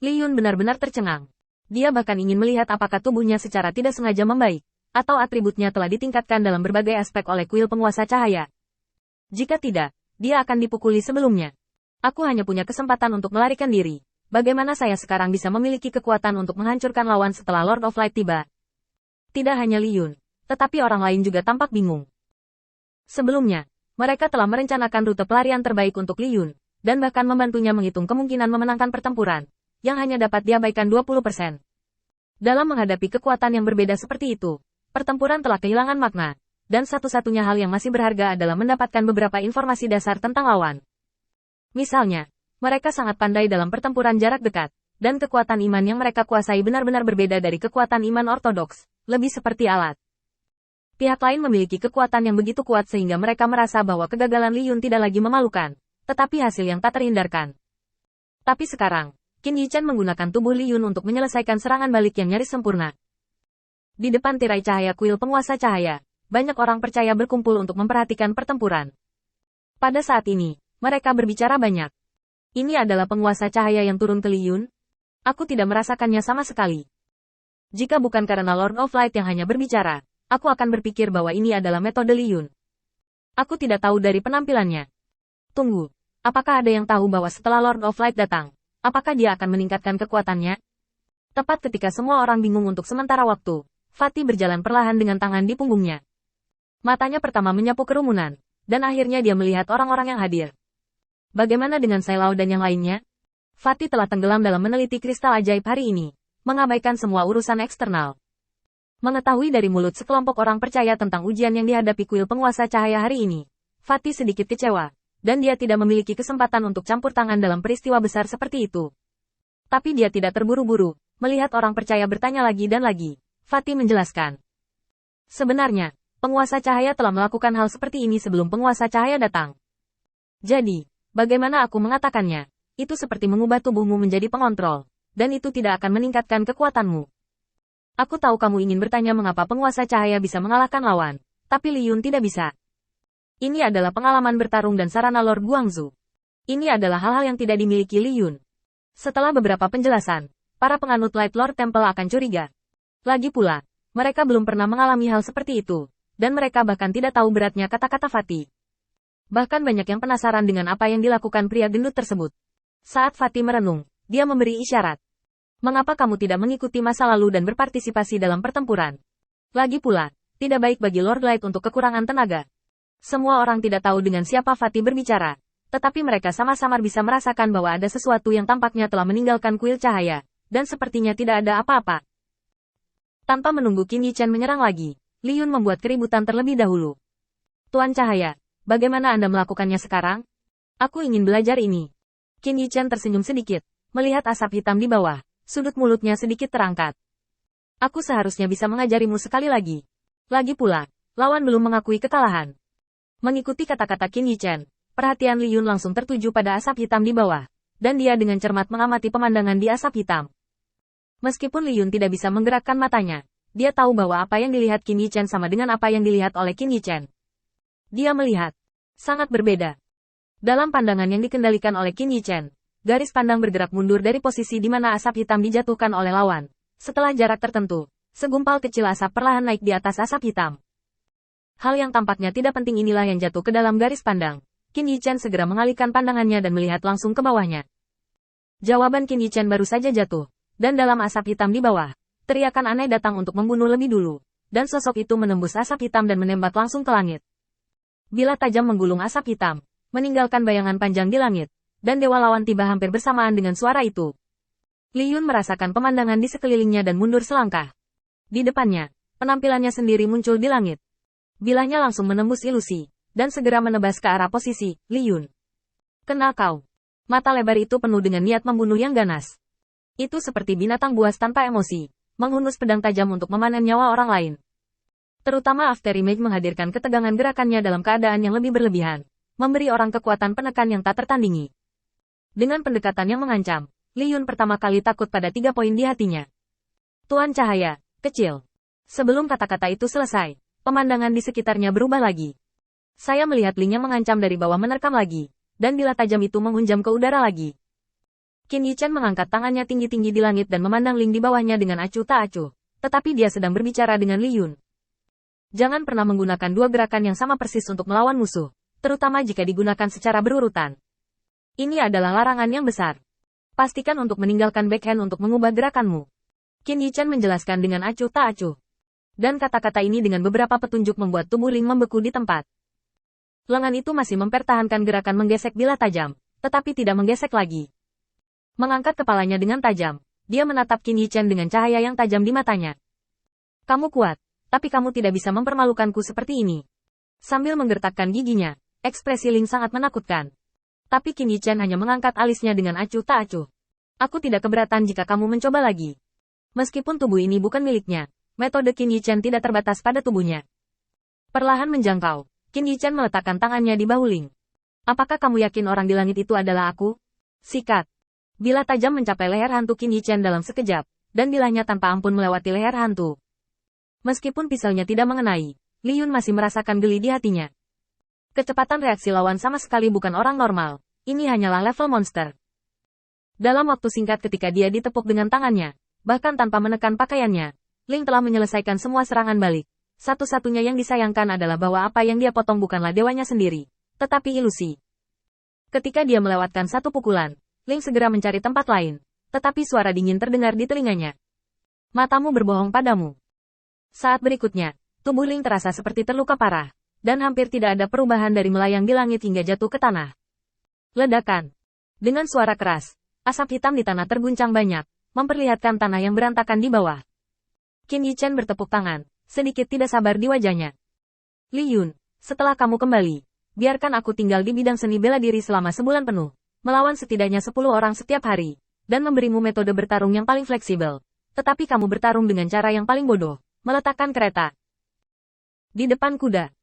Li Yun benar-benar tercengang. Dia bahkan ingin melihat apakah tubuhnya secara tidak sengaja membaik, atau atributnya telah ditingkatkan dalam berbagai aspek oleh kuil penguasa cahaya. Jika tidak, dia akan dipukuli sebelumnya. Aku hanya punya kesempatan untuk melarikan diri. Bagaimana saya sekarang bisa memiliki kekuatan untuk menghancurkan lawan setelah Lord of Light tiba? Tidak hanya Li Yun, tetapi orang lain juga tampak bingung. Sebelumnya, mereka telah merencanakan rute pelarian terbaik untuk Li Yun, dan bahkan membantunya menghitung kemungkinan memenangkan pertempuran, yang hanya dapat diabaikan 20%. Dalam menghadapi kekuatan yang berbeda seperti itu, pertempuran telah kehilangan makna, dan satu-satunya hal yang masih berharga adalah mendapatkan beberapa informasi dasar tentang lawan. Misalnya, mereka sangat pandai dalam pertempuran jarak dekat, dan kekuatan iman yang mereka kuasai benar-benar berbeda dari kekuatan iman ortodoks, lebih seperti alat. Pihak lain memiliki kekuatan yang begitu kuat sehingga mereka merasa bahwa kegagalan Li Yun tidak lagi memalukan, tetapi hasil yang tak terhindarkan. Tapi sekarang, Qin Yichen menggunakan tubuh Li Yun untuk menyelesaikan serangan balik yang nyaris sempurna. Di depan tirai cahaya kuil penguasa cahaya, banyak orang percaya berkumpul untuk memperhatikan pertempuran. Pada saat ini, mereka berbicara banyak. Ini adalah penguasa cahaya yang turun ke Li Yun? Aku tidak merasakannya sama sekali. Jika bukan karena Lord of Light yang hanya berbicara, aku akan berpikir bahwa ini adalah metode Li Yun. Aku tidak tahu dari penampilannya. Tunggu, apakah ada yang tahu bahwa setelah Lord of Light datang, apakah dia akan meningkatkan kekuatannya? Tepat ketika semua orang bingung untuk sementara waktu, Fatih berjalan perlahan dengan tangan di punggungnya. Matanya pertama menyapu kerumunan, dan akhirnya dia melihat orang-orang yang hadir. Bagaimana dengan Sai Lao dan yang lainnya? Fatih telah tenggelam dalam meneliti kristal ajaib hari ini, mengabaikan semua urusan eksternal. Mengetahui dari mulut sekelompok orang percaya tentang ujian yang dihadapi kuil penguasa cahaya hari ini, Fatih sedikit kecewa, dan dia tidak memiliki kesempatan untuk campur tangan dalam peristiwa besar seperti itu. Tapi dia tidak terburu-buru, melihat orang percaya bertanya lagi dan lagi. Fatih menjelaskan. Sebenarnya, penguasa cahaya telah melakukan hal seperti ini sebelum penguasa cahaya datang. Jadi, bagaimana aku mengatakannya? Itu seperti mengubah tubuhmu menjadi pengontrol, dan itu tidak akan meningkatkan kekuatanmu. Aku tahu kamu ingin bertanya mengapa penguasa cahaya bisa mengalahkan lawan, tapi Li Yun tidak bisa. Ini adalah pengalaman bertarung dan sarana Lord Guangzhou. Ini adalah hal-hal yang tidak dimiliki Li Yun. Setelah beberapa penjelasan, para penganut Light Lord Temple akan curiga. Lagi pula, mereka belum pernah mengalami hal seperti itu, dan mereka bahkan tidak tahu beratnya kata-kata Fatih. Bahkan banyak yang penasaran dengan apa yang dilakukan pria gendut tersebut. Saat Fatih merenung, dia memberi isyarat. Mengapa kamu tidak mengikuti masa lalu dan berpartisipasi dalam pertempuran? Lagi pula, tidak baik bagi Lord Light untuk kekurangan tenaga. Semua orang tidak tahu dengan siapa Fatih berbicara, tetapi mereka sama-sama bisa merasakan bahwa ada sesuatu yang tampaknya telah meninggalkan kuil cahaya, dan sepertinya tidak ada apa-apa. Tanpa menunggu Qin Yichen menyerang lagi, Li Yun membuat keributan terlebih dahulu. Tuan Cahaya, bagaimana Anda melakukannya sekarang? Aku ingin belajar ini. Qin Yichen tersenyum sedikit, melihat asap hitam di bawah, sudut mulutnya sedikit terangkat. Aku seharusnya bisa mengajarimu sekali lagi. Lagi pula, lawan belum mengakui kekalahan. Mengikuti kata-kata Qin Yichen, perhatian Li Yun langsung tertuju pada asap hitam di bawah, dan dia dengan cermat mengamati pemandangan di asap hitam. Meskipun Li Yun tidak bisa menggerakkan matanya, dia tahu bahwa apa yang dilihat Qin Yichen sama dengan apa yang dilihat oleh Qin Yichen. Dia melihat sangat berbeda. Dalam pandangan yang dikendalikan oleh Qin Yichen, garis pandang bergerak mundur dari posisi di mana asap hitam dijatuhkan oleh lawan. Setelah jarak tertentu, segumpal kecil asap perlahan naik di atas asap hitam. Hal yang tampaknya tidak penting inilah yang jatuh ke dalam garis pandang. Qin Yichen segera mengalihkan pandangannya dan melihat langsung ke bawahnya. Jawaban Qin Yichen baru saja jatuh, dan dalam asap hitam di bawah, teriakan aneh datang untuk membunuh lebih dulu, dan sosok itu menembus asap hitam dan menembak langsung ke langit. Bilah tajam menggulung asap hitam, meninggalkan bayangan panjang di langit, dan dewa lawan tiba hampir bersamaan dengan suara itu. Li Yun merasakan pemandangan di sekelilingnya dan mundur selangkah. Di depannya, penampilannya sendiri muncul di langit. Bilahnya langsung menembus ilusi, dan segera menebas ke arah posisi Li Yun. Kenal kau. Mata lebar itu penuh dengan niat membunuh yang ganas. Itu seperti binatang buas tanpa emosi, menghunus pedang tajam untuk memanen nyawa orang lain. Terutama Afterimage menghadirkan ketegangan gerakannya dalam keadaan yang lebih berlebihan, memberi orang kekuatan penekan yang tak tertandingi. Dengan pendekatan yang mengancam, Li Yun pertama kali takut pada 3 poin di hatinya. Tuan Cahaya, kecil. Sebelum kata-kata itu selesai, pemandangan di sekitarnya berubah lagi. Saya melihat Li-nya mengancam dari bawah menerkam lagi, dan bilah tajam itu menghunjam ke udara lagi. Qin Yichen mengangkat tangannya tinggi-tinggi di langit dan memandang Ling di bawahnya dengan acuh tak acuh. Tetapi dia sedang berbicara dengan Li Yun. Jangan pernah menggunakan dua gerakan yang sama persis untuk melawan musuh, terutama jika digunakan secara berurutan. Ini adalah larangan yang besar. Pastikan untuk meninggalkan backhand untuk mengubah gerakanmu. Qin Yichen menjelaskan dengan acuh tak acuh. Dan kata-kata ini dengan beberapa petunjuk membuat tubuh Ling membeku di tempat. Lengan itu masih mempertahankan gerakan menggesek bilah tajam, tetapi tidak menggesek lagi. Mengangkat kepalanya dengan tajam, dia menatap Qin Yichen dengan cahaya yang tajam di matanya. Kamu kuat, tapi kamu tidak bisa mempermalukanku seperti ini. Sambil menggertakkan giginya, ekspresi Ling sangat menakutkan. Tapi Qin Yichen hanya mengangkat alisnya dengan acuh tak acuh. Aku tidak keberatan jika kamu mencoba lagi. Meskipun tubuh ini bukan miliknya, metode Qin Yichen tidak terbatas pada tubuhnya. Perlahan menjangkau, Qin Yichen meletakkan tangannya di bahu Ling. Apakah kamu yakin orang di langit itu adalah aku? Sikat. Bilah tajam mencapai leher hantu Qin Yichen dalam sekejap, dan bilahnya tanpa ampun melewati leher hantu. Meskipun pisaunya tidak mengenai, Li Yun masih merasakan geli di hatinya. Kecepatan reaksi lawan sama sekali bukan orang normal, ini hanyalah level monster. Dalam waktu singkat ketika dia ditepuk dengan tangannya, bahkan tanpa menekan pakaiannya, Ling telah menyelesaikan semua serangan balik. Satu-satunya yang disayangkan adalah bahwa apa yang dia potong bukanlah dewanya sendiri, tetapi ilusi. Ketika dia melewatkan satu pukulan, Ling segera mencari tempat lain, tetapi suara dingin terdengar di telinganya. Matamu berbohong padamu. Saat berikutnya, tubuh Ling terasa seperti terluka parah, dan hampir tidak ada perubahan dari melayang di langit hingga jatuh ke tanah. Ledakan. Dengan suara keras, asap hitam di tanah terguncang banyak, memperlihatkan tanah yang berantakan di bawah. Qin Yichen bertepuk tangan, sedikit tidak sabar di wajahnya. Li Yun, setelah kamu kembali, biarkan aku tinggal di bidang seni bela diri selama sebulan penuh. Melawan setidaknya 10 orang setiap hari, dan memberimu metode bertarung yang paling fleksibel. Tetapi kamu bertarung dengan cara yang paling bodoh, meletakkan kereta di depan kuda.